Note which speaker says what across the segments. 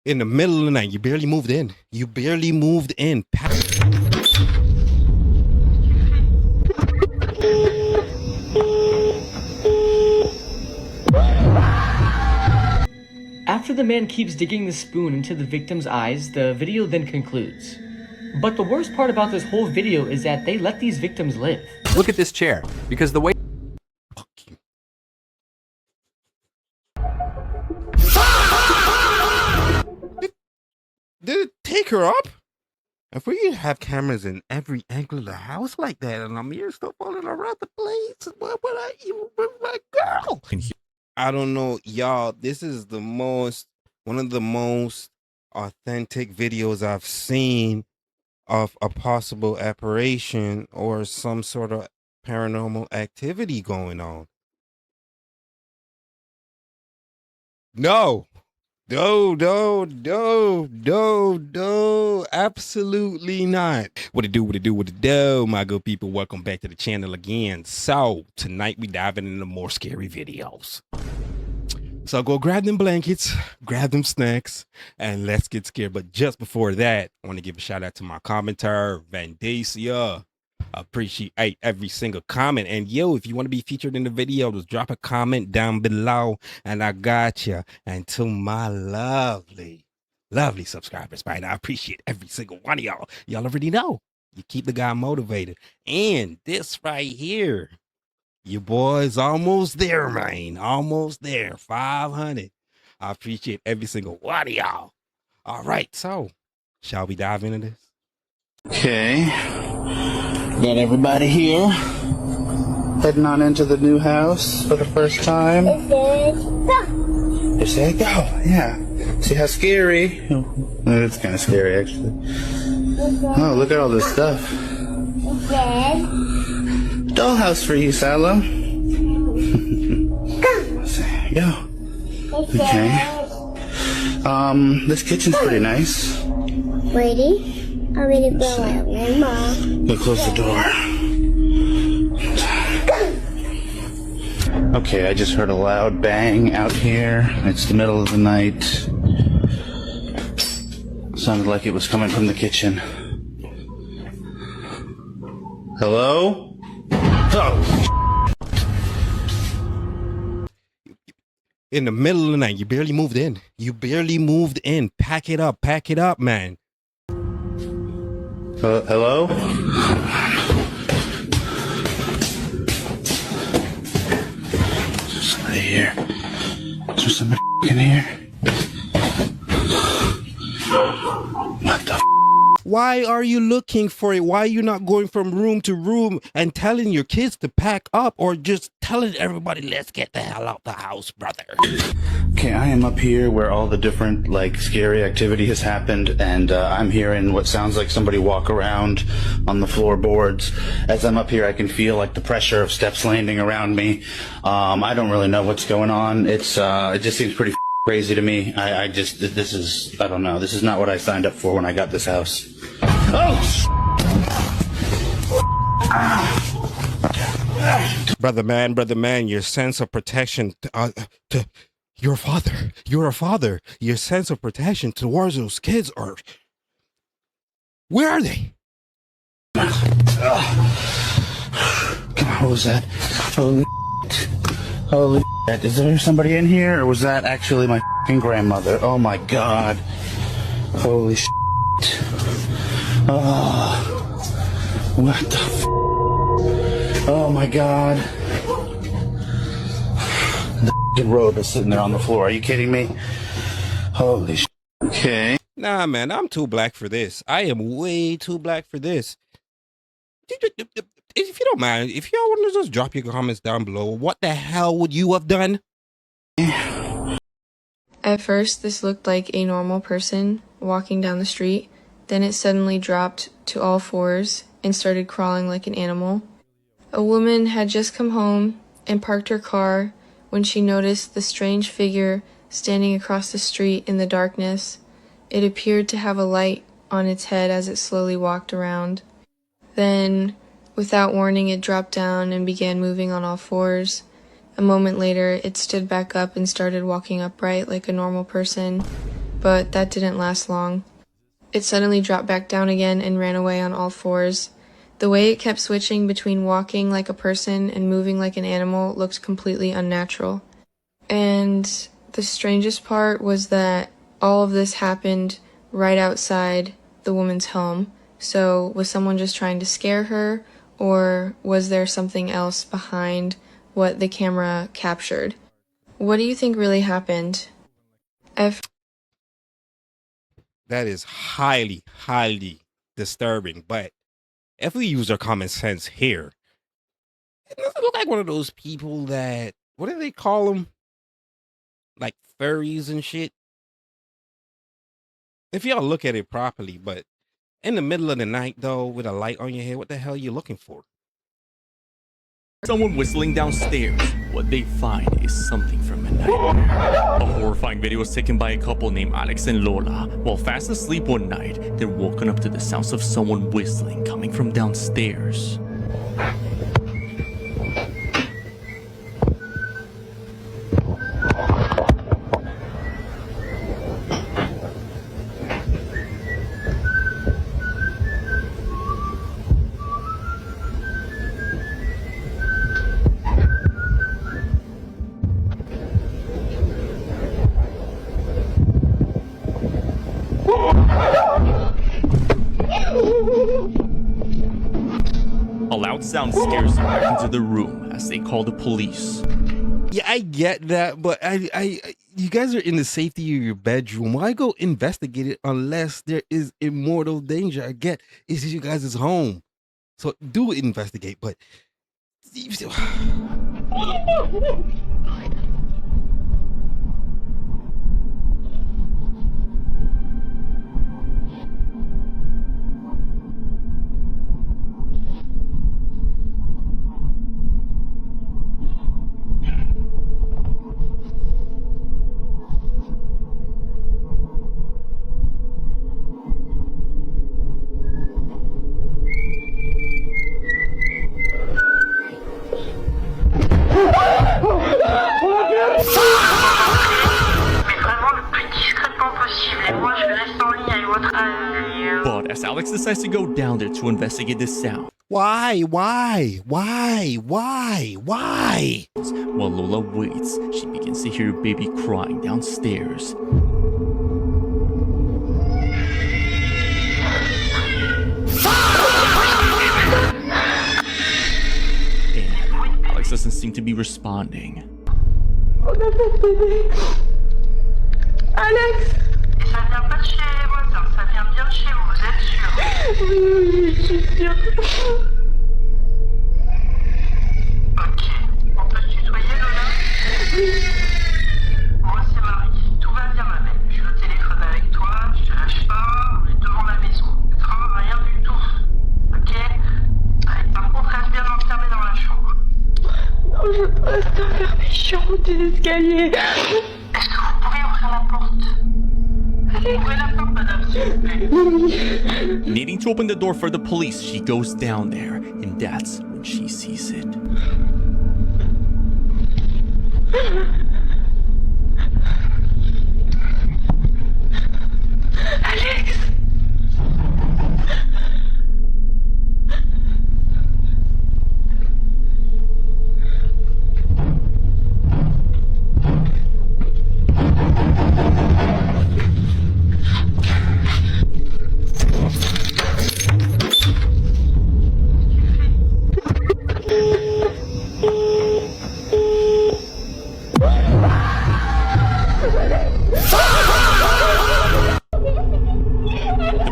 Speaker 1: In the middle of the night, you barely moved in. You barely moved in.
Speaker 2: After the man keeps digging the spoon into the victim's eyes, the video then concludes. But the worst part about this whole video is that they let these victims live.
Speaker 3: Look at this chair, because the way...
Speaker 1: Fuck you. Did it take her up? If we have cameras in every angle of the house like that and I'm here still falling around the place, what would I even with my girl? I don't know, y'all. This is one of the most authentic videos I've seen of a possible apparition or some sort of paranormal activity going on. No, absolutely not. What it do, my good people. Welcome back to the channel again. So tonight we diving into more scary videos. So go grab them blankets, grab them snacks, and let's get scared. But just before that, I want to give a shout out to my commenter, Vandacia. Appreciate every single comment. And yo, if you want to be featured in the video, just drop a comment down below and I got you. And to my lovely subscribers, man, I appreciate every single one of y'all. Y'all already know you keep the guy motivated. And this right here, your boy's almost there, man. Almost there. 500. I appreciate every single one of y'all. All right, so shall we dive into this?
Speaker 4: Okay. Got everybody here. Heading on into the new house for the first time. They say go. Yeah. See how scary? It's kind of scary, actually. Oh, look at all this stuff. Dollhouse for you, Salem. Go. Okay. This kitchen's pretty nice.
Speaker 5: Ready? I'm ready to blow out Grandma.
Speaker 4: We'll close the door. Okay, I just heard a loud bang out here. It's the middle of the night. Sounded like it was coming from the kitchen. Hello? Oh.
Speaker 1: In the middle of the night, you barely moved in. You barely moved in. Pack it up, man.
Speaker 4: Hello? Is there somebody here? Is there somebody in here? What the f?
Speaker 1: Why are you looking for it? Why are you not going from room to room and telling your kids to pack up or just telling everybody, let's get the hell out the house, brother?
Speaker 4: Okay, I am up here where all the different, scary activity has happened, and I'm hearing what sounds like somebody walk around on the floorboards. As I'm up here, I can feel, the pressure of steps landing around me. I don't really know what's going on. It just seems pretty crazy to me. I don't know. This is not what I signed up for when I got this house. Oh!
Speaker 1: Brother man, your sense of protection to your father. You're a father. Your sense of protection towards those kids are... Where are they?
Speaker 4: Come on, what was that? Holy shit. Is there somebody in here, or was that actually my fucking grandmother? Oh my god. Holy shit. Oh. What the f? Oh my god. The f***ing robe is sitting there on the floor. Are you kidding me? Holy shit. Okay.
Speaker 1: Nah, man, I'm too black for this. I am way too black for this. If you don't mind, if y'all want to just drop your comments down below, what the hell would you have done?
Speaker 6: At first, this looked like a normal person walking down the street. Then it suddenly dropped to all fours and started crawling like an animal. A woman had just come home and parked her car when she noticed the strange figure standing across the street in the darkness. It appeared to have a light on its head as it slowly walked around. Then, without warning, it dropped down and began moving on all fours. A moment later, it stood back up and started walking upright like a normal person. but that didn't last long. It suddenly dropped back down again and ran away on all fours. The way it kept switching between walking like a person and moving like an animal looked completely unnatural. And the strangest part was that all of this happened right outside the woman's home. So was someone just trying to scare her, or was there something else behind what the camera captured? What do you think really happened?
Speaker 1: That is highly, highly disturbing. But if we use our common sense here, it doesn't look like one of those people that, what do they call them? Like furries and shit. If y'all look at it properly, but in the middle of the night though, with a light on your head, what the hell are you looking for?
Speaker 7: Someone whistling downstairs. What they find is something from a nightmare. A horrifying video was taken by a couple named Alex and Lola. While fast asleep one night, they're woken up to the sounds of someone whistling coming from downstairs. A loud sound scares them back into the room as they call the police.
Speaker 1: Yeah, I get that, but you guys are in the safety of your bedroom. Why go investigate it unless there is immortal danger? I get it's you guys' home, so do investigate. But
Speaker 7: But as Alex decides to go down there to investigate this sound,
Speaker 1: why?
Speaker 7: while Lola waits, she begins to hear a baby crying downstairs. And Alex doesn't seem to be responding.
Speaker 8: Alex! Et ça vient pas de chez les voisins, ça vient bien de chez vous, vous êtes sûr? Oui, je suis sûre. Ok, on peut se tutoyer, Lola? Oui. Moi, c'est Marie. Tout va bien, ma belle. Je suis au téléphone avec toi, je te lâche pas, on est devant la maison. D'accord? Rien du tout. Ok? Allez, par contre, reste bien enfermé dans la chambre. Non, je peux rester enfermé, je suis en haut des escaliers. Est-ce que vous pourriez ouvrir la porte? Allez, ouvrez la porte, madame, s'il vous plaît.
Speaker 7: Needing to open the door for the police, she goes down there, and that's when she sees it.
Speaker 8: Alex!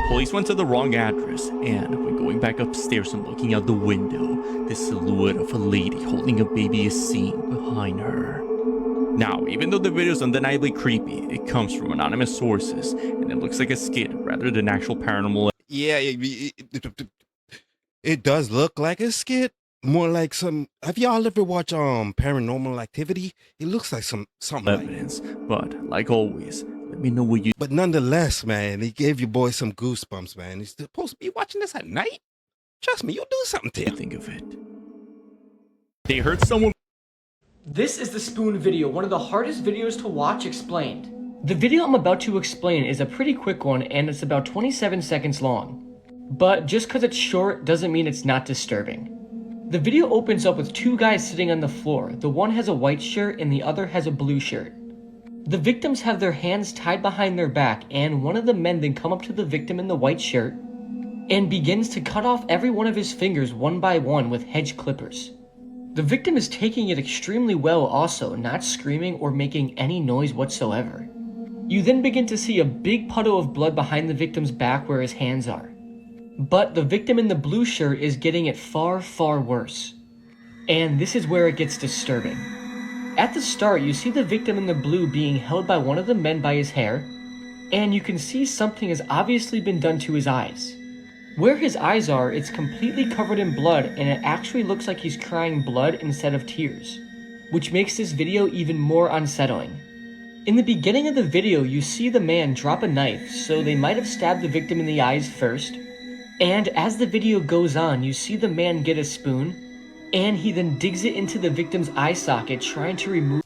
Speaker 7: Police went to the wrong address, and when going back upstairs and looking out the window, the silhouette of a lady holding a baby is seen behind her. Now, even though the video is undeniably creepy, it comes from anonymous sources, and it looks like a skit rather than actual paranormal.
Speaker 1: yeah, it does look like a skit. More like some. Have y'all ever watched Paranormal Activity? It looks like something like.
Speaker 7: Evidence, but like always, let me know what you
Speaker 1: But nonetheless, man, it gave your boy some goosebumps, man. He's supposed to be watching this at night. Trust me, you'll do something to him.
Speaker 7: think of it. They heard someone.
Speaker 2: This is the spoon video, one of the hardest videos to watch explained. The video I'm about to explain is a pretty quick one and it's about 27 seconds long. But just because it's short doesn't mean it's not disturbing. The video opens up with two guys sitting on the floor. The one has a white shirt and the other has a blue shirt. The victims have their hands tied behind their back, and one of the men then come up to the victim in the white shirt and begins to cut off every one of his fingers one by one with hedge clippers. The victim is taking it extremely well also, not screaming or making any noise whatsoever. You then begin to see a big puddle of blood behind the victim's back where his hands are. But the victim in the blue shirt is getting it far, far worse. And this is where it gets disturbing. At the start, you see the victim in the blue being held by one of the men by his hair, and you can see something has obviously been done to his eyes. Where his eyes are, it's completely covered in blood, and it actually looks like he's crying blood instead of tears, which makes this video even more unsettling. In the beginning of the video, you see the man drop a knife, so they might have stabbed the victim in the eyes first, and as the video goes on, you see the man get a spoon, and he then digs it into the victim's eye socket, trying to remove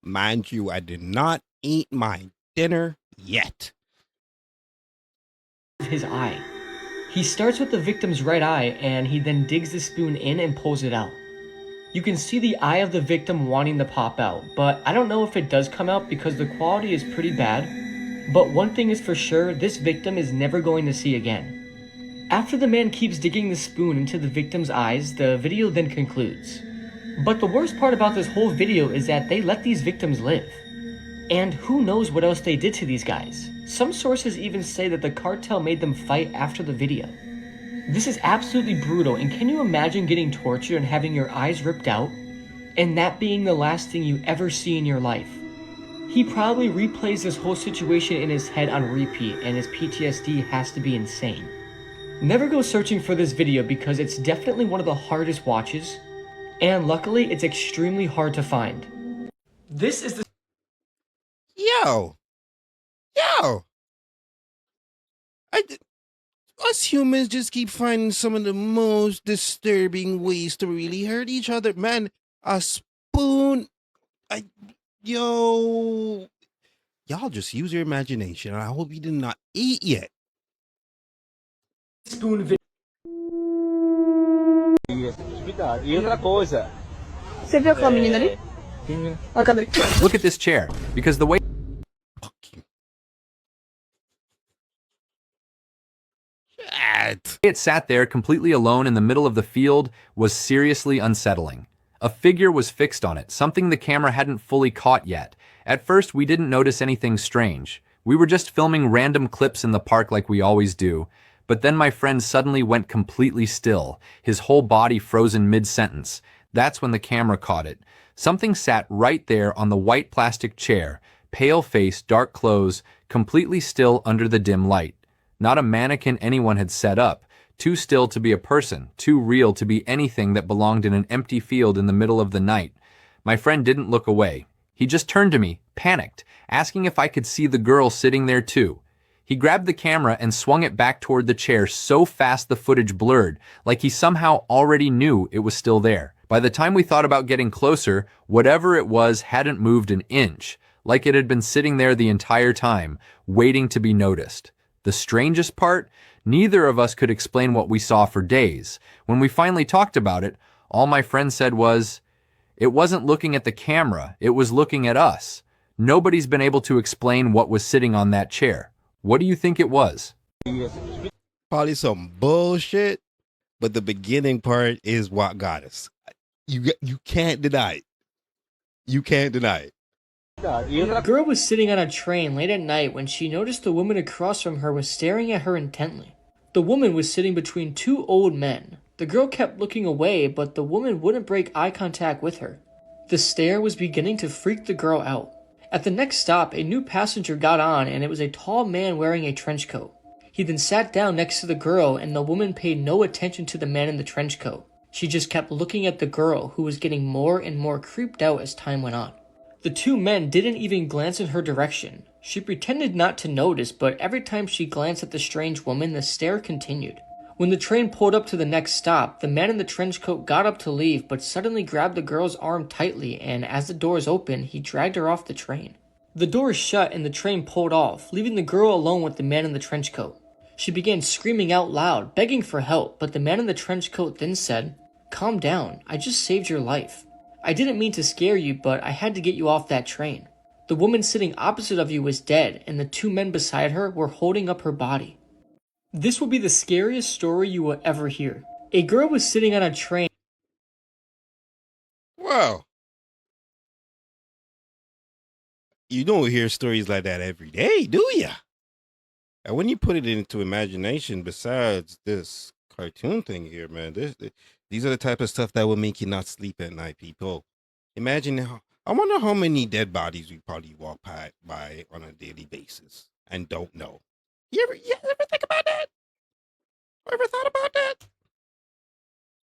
Speaker 1: Mind you, I did not eat my dinner yet.
Speaker 2: his eye. He starts with the victim's right eye, and he then digs the spoon in and pulls it out. You can see the eye of the victim wanting to pop out, but I don't know if it does come out because the quality is pretty bad. But one thing is for sure, this victim is never going to see again. After the man keeps digging the spoon into the victim's eyes, the video then concludes. But the worst part about this whole video is that they let these victims live. And who knows what else they did to these guys. Some sources even say that the cartel made them fight after the video. This is absolutely brutal, and can you imagine getting tortured and having your eyes ripped out, and that being the last thing you ever see in your life? He probably replays this whole situation in his head on repeat, and his PTSD has to be insane. Never go searching for this video because it's definitely one of the hardest watches, and luckily it's extremely hard to find. This is the
Speaker 1: Yo. Us humans just keep finding some of the most disturbing ways to really hurt each other. Man, a spoon. Y'all just use your imagination. I hope you did not eat yet.
Speaker 2: spoon video.
Speaker 9: E outra coisa.
Speaker 10: Você viu aquela menina ali? Cadê?
Speaker 3: Look at this chair, because the way
Speaker 1: Fuck you. Shit.
Speaker 3: it sat there completely alone in the middle of the field was seriously unsettling. A figure was fixed on it, something the camera hadn't fully caught yet. At first, we didn't notice anything strange. We were just filming random clips in the park like we always do. But then my friend suddenly went completely still, his whole body frozen mid-sentence. That's when the camera caught it. Something sat right there on the white plastic chair, pale face, dark clothes, completely still under the dim light. Not a mannequin anyone had set up, too still to be a person, too real to be anything that belonged in an empty field in the middle of the night. My friend didn't look away. He just turned to me, panicked, asking if I could see the girl sitting there too. He grabbed the camera and swung it back toward the chair so fast the footage blurred, like he somehow already knew it was still there. By the time we thought about getting closer, whatever it was hadn't moved an inch, like it had been sitting there the entire time, waiting to be noticed. The strangest part? Neither of us could explain what we saw for days. When we finally talked about it, all my friend said was, it wasn't looking at the camera, it was looking at us. Nobody's been able to explain what was sitting on that chair. What do you think it was?
Speaker 1: Probably some bullshit, but the beginning part is what got us. You can't deny it. You can't deny it.
Speaker 2: The girl was sitting on a train late at night when she noticed the woman across from her was staring at her intently. The woman was sitting between two old men. The girl kept looking away, but the woman wouldn't break eye contact with her. The stare was beginning to freak the girl out. At the next stop, a new passenger got on, and it was a tall man wearing a trench coat. He then sat down next to the girl, and the woman paid no attention to the man in the trench coat. She just kept looking at the girl, who was getting more and more creeped out as time went on. The two men didn't even glance in her direction. She pretended not to notice, but every time she glanced at the strange woman, the stare continued. When the train pulled up to the next stop, the man in the trench coat got up to leave but suddenly grabbed the girl's arm tightly, and as the doors opened, he dragged her off the train. The doors shut and the train pulled off, leaving the girl alone with the man in the trench coat. She began screaming out loud, begging for help, but the man in the trench coat then said, "Calm down, I just saved your life. I didn't mean to scare you, but I had to get you off that train." The woman sitting opposite of you was dead, and the two men beside her were holding up her body. This will be the scariest story you will ever hear. A girl was sitting on a train.
Speaker 1: Wow. You don't hear stories like that every day, do ya? And when you put it into imagination, besides this cartoon thing here, man, these are the type of stuff that will make you not sleep at night, people. Imagine I wonder how many dead bodies we probably walk by on a daily basis and don't know. You ever think about that? Ever thought about that?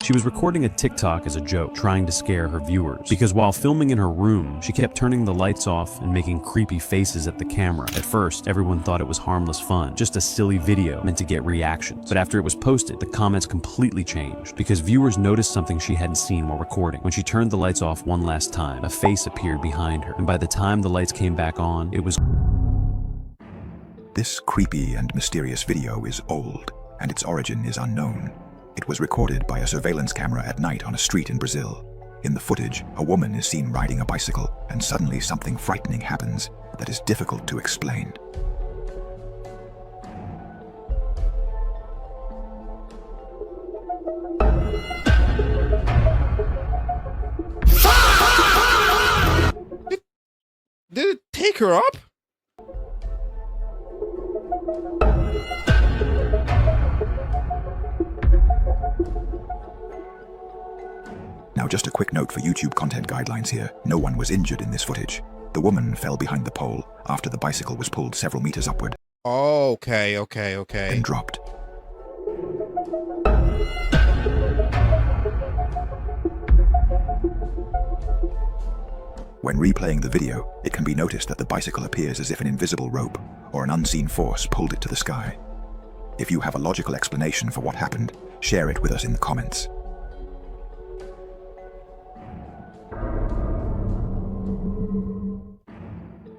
Speaker 11: She was recording a TikTok as a joke, trying to scare her viewers, because while filming in her room, she kept turning the lights off and making creepy faces at the camera. At first, everyone thought it was harmless fun, just a silly video meant to get reactions. But after it was posted, the comments completely changed, because viewers noticed something she hadn't seen while recording. When she turned the lights off one last time, a face appeared behind her, and by the time the lights came back on, it was...
Speaker 12: This creepy and mysterious video is old, and its origin is unknown. It was recorded by a surveillance camera at night on a street in Brazil. In the footage, a woman is seen riding a bicycle, and suddenly something frightening happens that is difficult to explain.
Speaker 1: Did it take her up?
Speaker 12: Now, just a quick note for YouTube content guidelines here. No one was injured in this footage. The woman fell behind the pole after the bicycle was pulled several meters upward.
Speaker 1: Okay.
Speaker 12: And dropped. When replaying the video, it can be noticed that the bicycle appears as if an invisible rope or an unseen force pulled it to the sky. If you have a logical explanation for what happened, share it with us in the comments.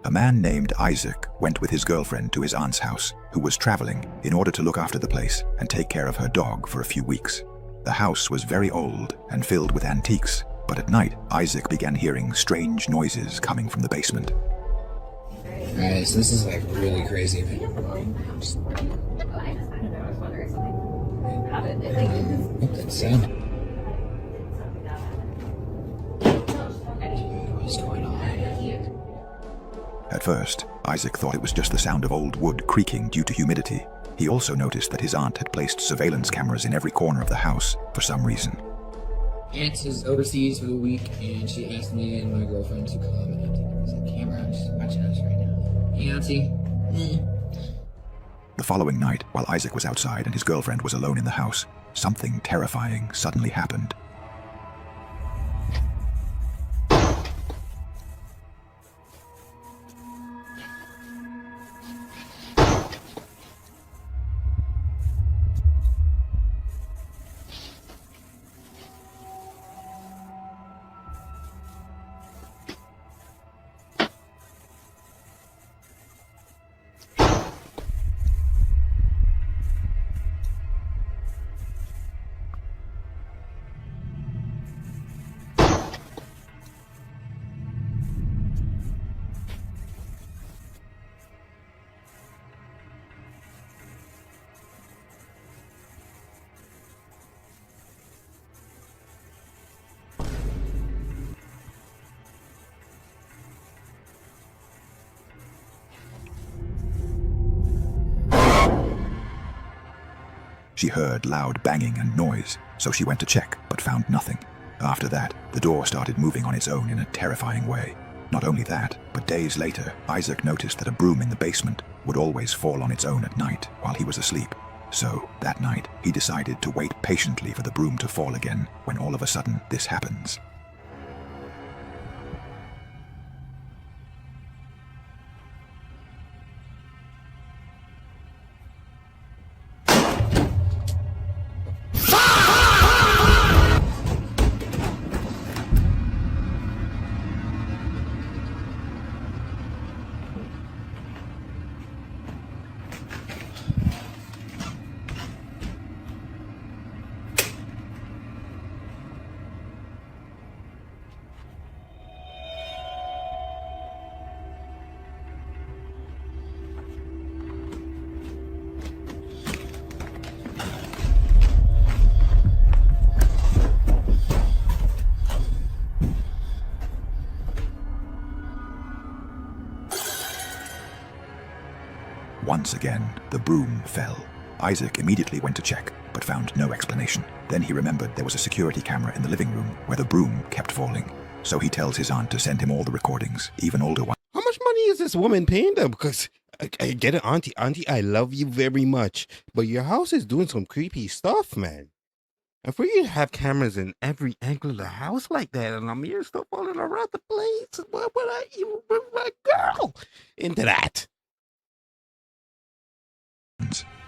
Speaker 12: A man named Isaac went with his girlfriend to his aunt's house, who was traveling in order to look after the place and take care of her dog for a few weeks. The house was very old and filled with antiques, but at night, Isaac began hearing strange noises coming from the basement.
Speaker 13: Alright, so this is like really crazy. What's that sound? What's going on?
Speaker 12: At first, Isaac thought it was just the sound of old wood creaking due to humidity. He also noticed that his aunt had placed surveillance cameras in every corner of the house for some reason.
Speaker 13: Aunt is overseas for the week, and she asked me and my girlfriend to come and take some camera. Just watching us right now. Hey, Auntie.
Speaker 12: The following night, while Isaac was outside and his girlfriend was alone in the house, something terrifying suddenly happened. She heard loud banging and noise, so she went to check, but found nothing. After that, the door started moving on its own in a terrifying way. Not only that, but days later, Isaac noticed that a broom in the basement would always fall on its own at night while he was asleep. So, that night, he decided to wait patiently for the broom to fall again, when all of a sudden this happens. Once again, the broom fell. Isaac immediately went to check, but found no explanation. Then he remembered there was a security camera in the living room where the broom kept falling. So he tells his aunt to send him all the recordings, even older ones.
Speaker 1: How much money is this woman paying them? Because I get it, auntie. Auntie, I love you very much, but your house is doing some creepy stuff, man. And for you to have cameras in every angle of the house like that, and I'm here still falling around the place, why would I even bring my girl into that?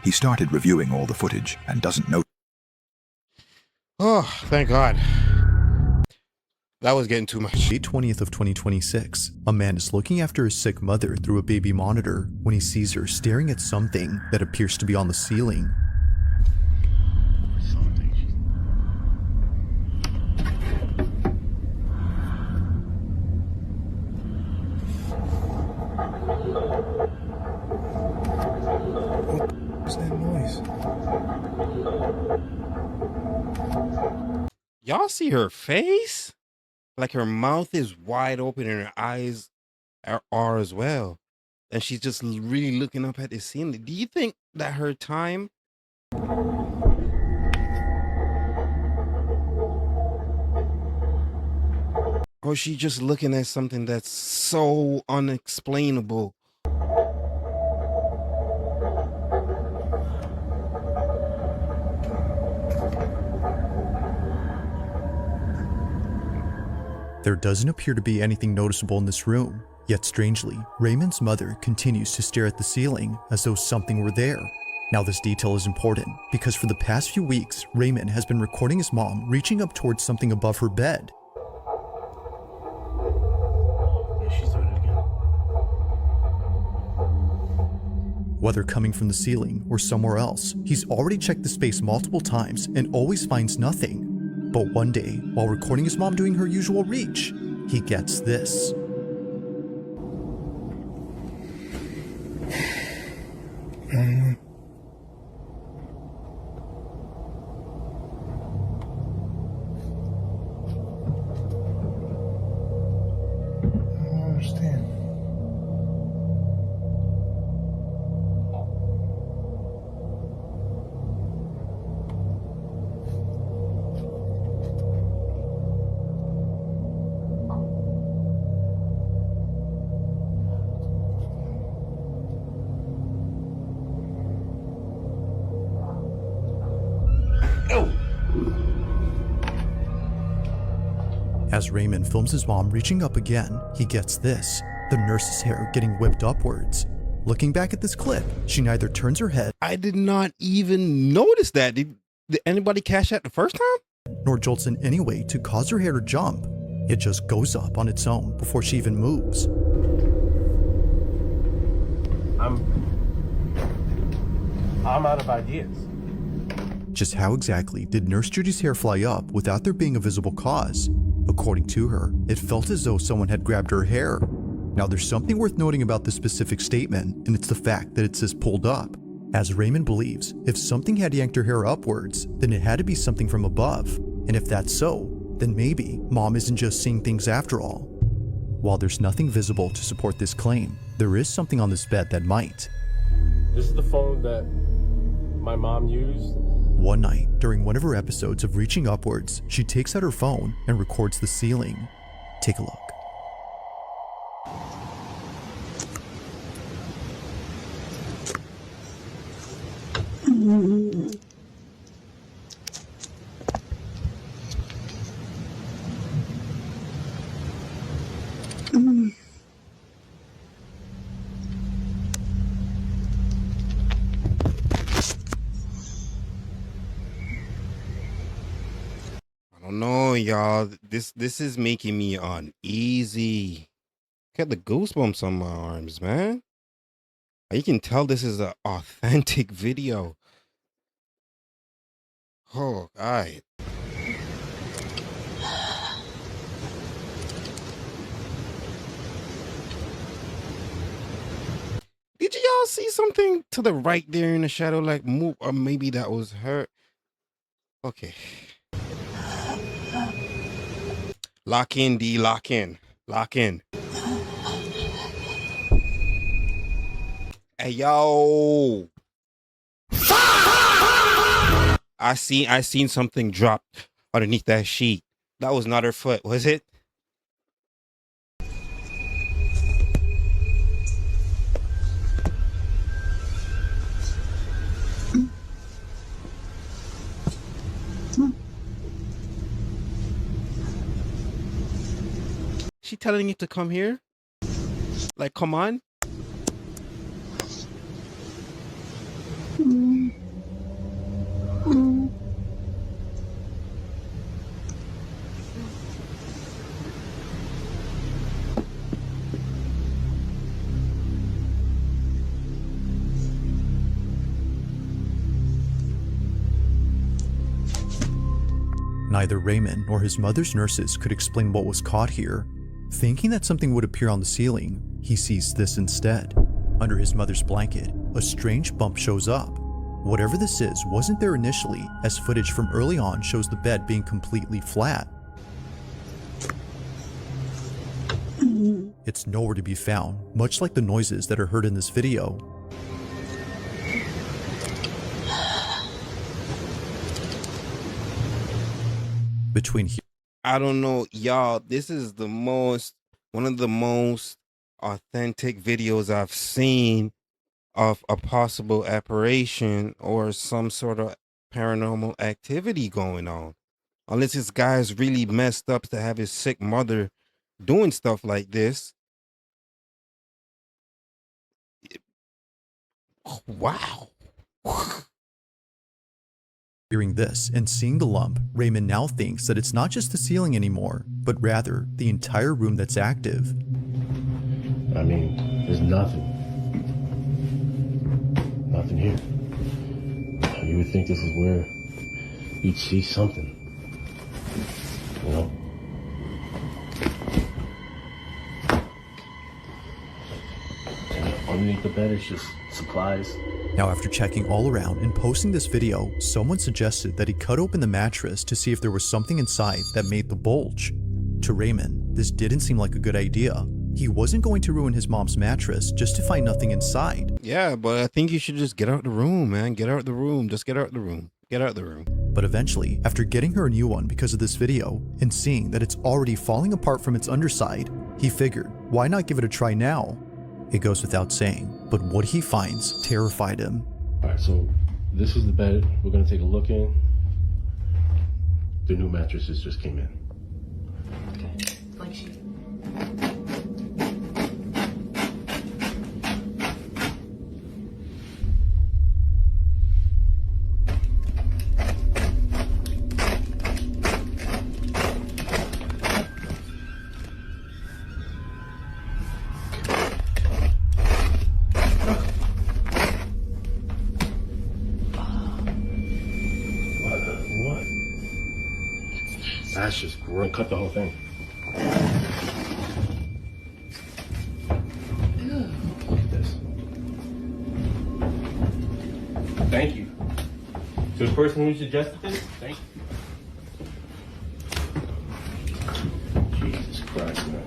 Speaker 12: He started reviewing all the footage and doesn't know.
Speaker 1: Oh, thank God. That was getting too much.
Speaker 14: May 20th of 2026, a man is looking after his sick mother through a baby monitor when he sees her staring at something that appears to be on the ceiling.
Speaker 12: What's that noise?
Speaker 1: Y'all see her face? Like her mouth is wide open and her eyes are as well. And she's just really looking up at the ceiling. Do you think that her time? Or is she just looking at something that's so unexplainable?
Speaker 14: There doesn't appear to be anything noticeable in this room, yet strangely, Raymond's mother continues to stare at the ceiling as though something were there. Now this detail is important because for the past few weeks, Raymond has been recording his mom reaching up towards something above her bed.
Speaker 9: She's doing it again.
Speaker 14: Whether coming from the ceiling or somewhere else, he's already checked the space multiple times and always finds nothing. But one day, while recording his mom doing her usual reach, he gets this. As Raymond films his mom reaching up again, he gets this, the nurse's hair getting whipped upwards. Looking back at this clip, she neither turns her head,
Speaker 1: I did not even notice that. Did anybody catch that the first time?
Speaker 14: Nor jolts in any way to cause her hair to jump. It just goes up on its own before she even moves.
Speaker 9: I'm out of ideas.
Speaker 14: Just how exactly did Nurse Judy's hair fly up without there being a visible cause? According to her, it felt as though someone had grabbed her hair. Now there's something worth noting about this specific statement, and it's the fact that it says pulled up. As Raymond believes, if something had yanked her hair upwards, then it had to be something from above. And if that's so, then maybe Mom isn't just seeing things after all. While there's nothing visible to support this claim, there is something on this bed that might.
Speaker 9: This is the phone that my mom used.
Speaker 14: One night, during one of her episodes of Reaching Upwards, she takes out her phone and records the ceiling. Take a look.
Speaker 1: I don't know, y'all. This is making me uneasy. Got the goosebumps on my arms, man. You can tell this is an authentic video. Oh, God. Did y'all see something to the right there in the shadow, like move, or maybe that was her? Okay. Lock in, D. Lock in. Lock in. Hey, yo. I seen something drop underneath that sheet. That was not her foot, was it? She telling you to come here? Like, come on?
Speaker 14: Neither Raymond nor his mother's nurses could explain what was caught here. Thinking that something would appear on the ceiling, he sees this instead. Under his mother's blanket, a strange bump shows up. Whatever this is wasn't there initially, as footage from early on shows the bed being completely flat. It's nowhere to be found, much like the noises that are heard in this video. Between here,
Speaker 1: I don't know, y'all. This is one of the most authentic videos I've seen of a possible apparition or some sort of paranormal activity going on. Unless this guy's really messed up to have his sick mother doing stuff like this. Wow.
Speaker 14: hearing this and seeing the lump, Raymond now thinks that it's not just the ceiling anymore, but rather the entire room that's active.
Speaker 9: I mean, there's nothing. Nothing here. You would think this is where you'd see something. You know? And underneath the bed is just supplies.
Speaker 14: Now, after checking all around and posting this video, someone suggested that he cut open the mattress to see if there was something inside that made the bulge. To Raymond, this didn't seem like a good idea. He wasn't going to ruin his mom's mattress just to find nothing inside.
Speaker 1: Yeah, but I think you should just get out the room, man. Get out the room. Just get out the room. Get out the room.
Speaker 14: But eventually, after getting her a new one because of this video and seeing that it's already falling apart from its underside, he figured, why not give it a try now? It goes without saying, but what he finds terrified him.
Speaker 9: Alright, so this is the bed we're gonna take a look in. The new mattresses just came in.
Speaker 2: Okay, blank sheet.
Speaker 9: That's just great. Cut the whole thing. Look at this. Thank you. To the person who suggested this, thank you. Jesus Christ, man.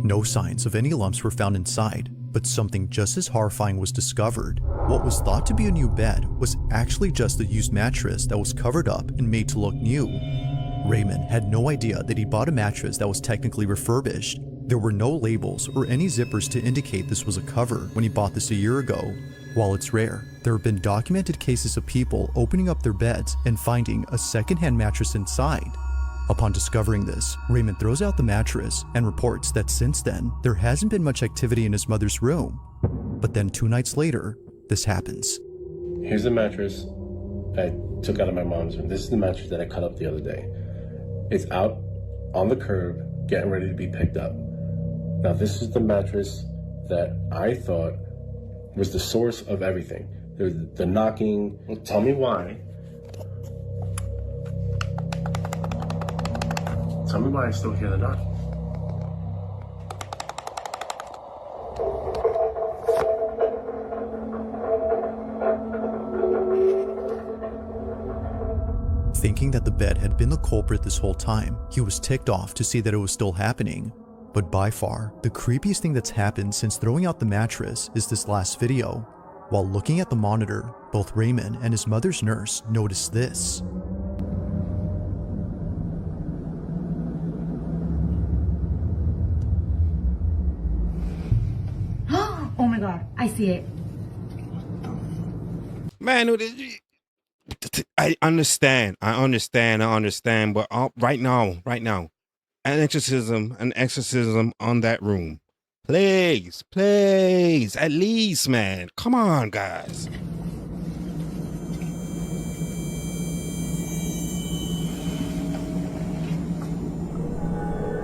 Speaker 14: No signs of any lumps were found inside, but something just as horrifying was discovered. What was thought to be a new bed was actually just a used mattress that was covered up and made to look new. Raymond had no idea that he bought a mattress that was technically refurbished. There were no labels or any zippers to indicate this was a cover when he bought this a year ago. While it's rare, there have been documented cases of people opening up their beds and finding a secondhand mattress inside. Upon discovering this, Raymond throws out the mattress and reports that since then, there hasn't been much activity in his mother's room. But then 2 nights later, this happens.
Speaker 9: Here's the mattress I took out of my mom's room. This is the mattress that I cut up the other day. It's out on the curb, getting ready to be picked up. Now, this is the mattress that I thought was the source of everything. The knocking. Well, tell me why. Tell me why I still hear the knocking.
Speaker 14: Thinking that the bed had been the culprit this whole time, he was ticked off to see that it was still happening. But by far, the creepiest thing that's happened since throwing out the mattress is this last video. While looking at the monitor, both Raymond and his mother's nurse noticed this.
Speaker 15: Oh my god, I see it.
Speaker 1: Man, I understand, but right now, an exorcism on that room. Please, at least, man. Come on, guys.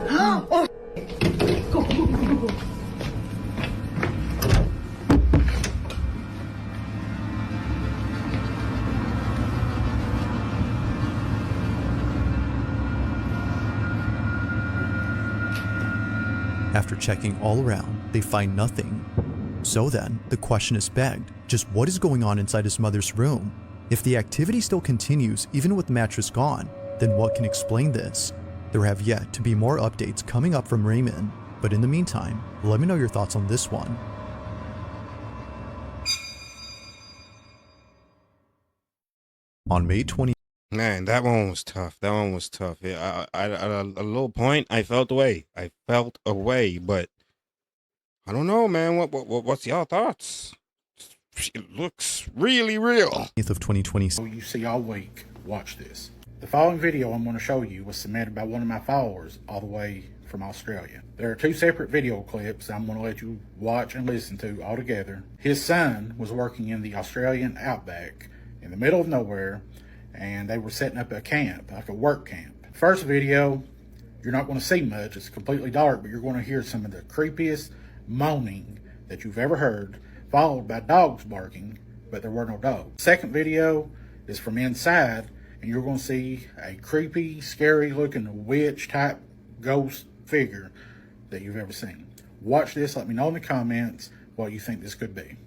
Speaker 15: Oh. Go.
Speaker 14: After checking all around, they find nothing. So then, the question is begged, just what is going on inside his mother's room? If the activity still continues even with the mattress gone, then what can explain this? There have yet to be more updates coming up from Raymond, but in the meantime, let me know your thoughts on this one. On May 20th,
Speaker 1: Man, that one was tough. Yeah, at a little point, I felt away, but I don't know, man. What's your thoughts? It looks really real.
Speaker 14: of 2020.
Speaker 16: You see all week. Watch this. The following video I'm going to show you was submitted by one of my followers all the way from Australia. There are two separate video clips I'm going to let you watch and listen to all together. His son was working in the Australian outback in the middle of nowhere, and they were setting up a camp, like a work camp. First video, you're not going to see much. It's completely dark, but you're going to hear some of the creepiest moaning that you've ever heard, followed by dogs barking, but there were no dogs. Second video is from inside, and you're going to see a creepy, scary looking witch type ghost figure that you've ever seen. Watch this. Let me know in the comments what you think this could be.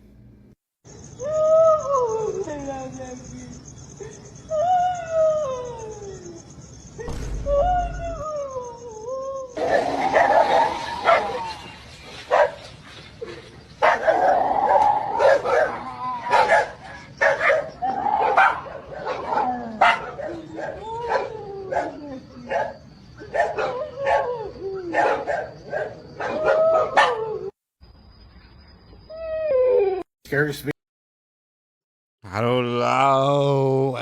Speaker 16: Scariest video.
Speaker 1: I don't know.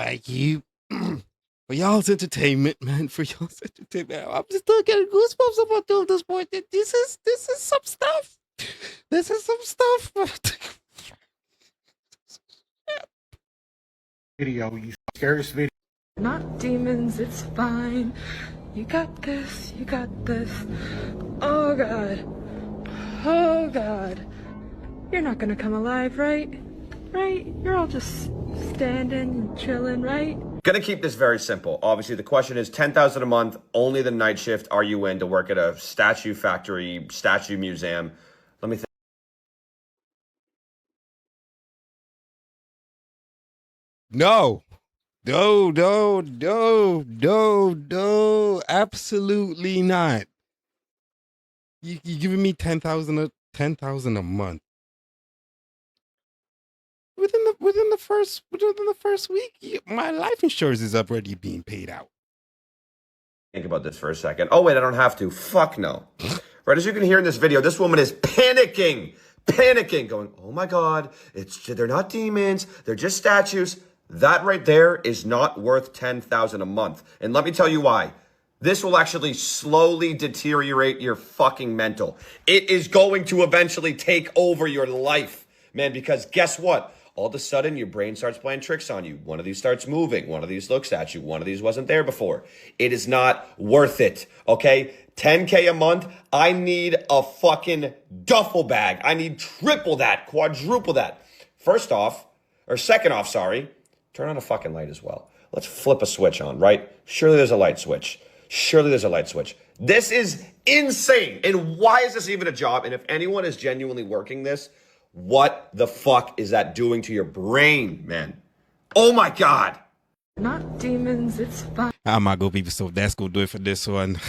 Speaker 1: For y'all's entertainment, man. I'm just still getting goosebumps about doing this point. This is some stuff.
Speaker 16: Video, you scariest video.
Speaker 6: Not demons, it's fine. You got this, Oh god. Oh god. You're not gonna come alive, right? Right? You're all just standing and chilling, right?
Speaker 17: Gonna keep this very simple. Obviously, the question is $10,000 a month, only the night shift. Are you in to work at a statue factory, statue museum? Let me think.
Speaker 1: No, absolutely not. You giving me $10,000 a month within the first week? My life insurance is already being paid out.
Speaker 17: Think about this for a second. Oh wait, I don't have to. Fuck no. Right as you can hear in this video, this woman is panicking, going, "Oh my god, they're not demons, they're just statues." That right there is not worth $10,000 a month. And let me tell you why. This will actually slowly deteriorate your fucking mental. It is going to eventually take over your life, man, because guess what? All of a sudden, your brain starts playing tricks on you. One of these starts moving. One of these looks at you. One of these wasn't there before. It is not worth it, okay? $10K a month, I need a fucking duffel bag. I need triple that, quadruple that. Second off, turn on a fucking light as well. Let's flip a switch on, right? Surely there's a light switch. This is insane. And why is this even a job? And if anyone is genuinely working this, what the fuck is that doing to your brain, man? Oh my God.
Speaker 6: Not demons, it's fine.
Speaker 1: I'm not gonna be so. That's gonna do it for this one.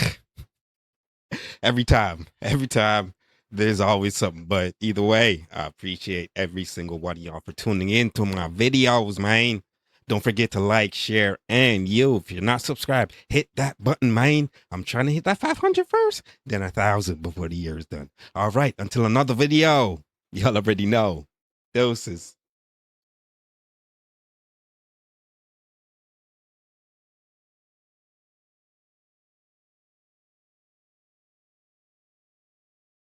Speaker 1: Every time, there's always something. But either way, I appreciate every single one of y'all for tuning in to my videos, man. Don't forget to like, share, and if you're not subscribed, hit that button, man. I'm trying to hit that 500 first, then 1,000 before the year is done. All right, until another video, y'all already know. Doses.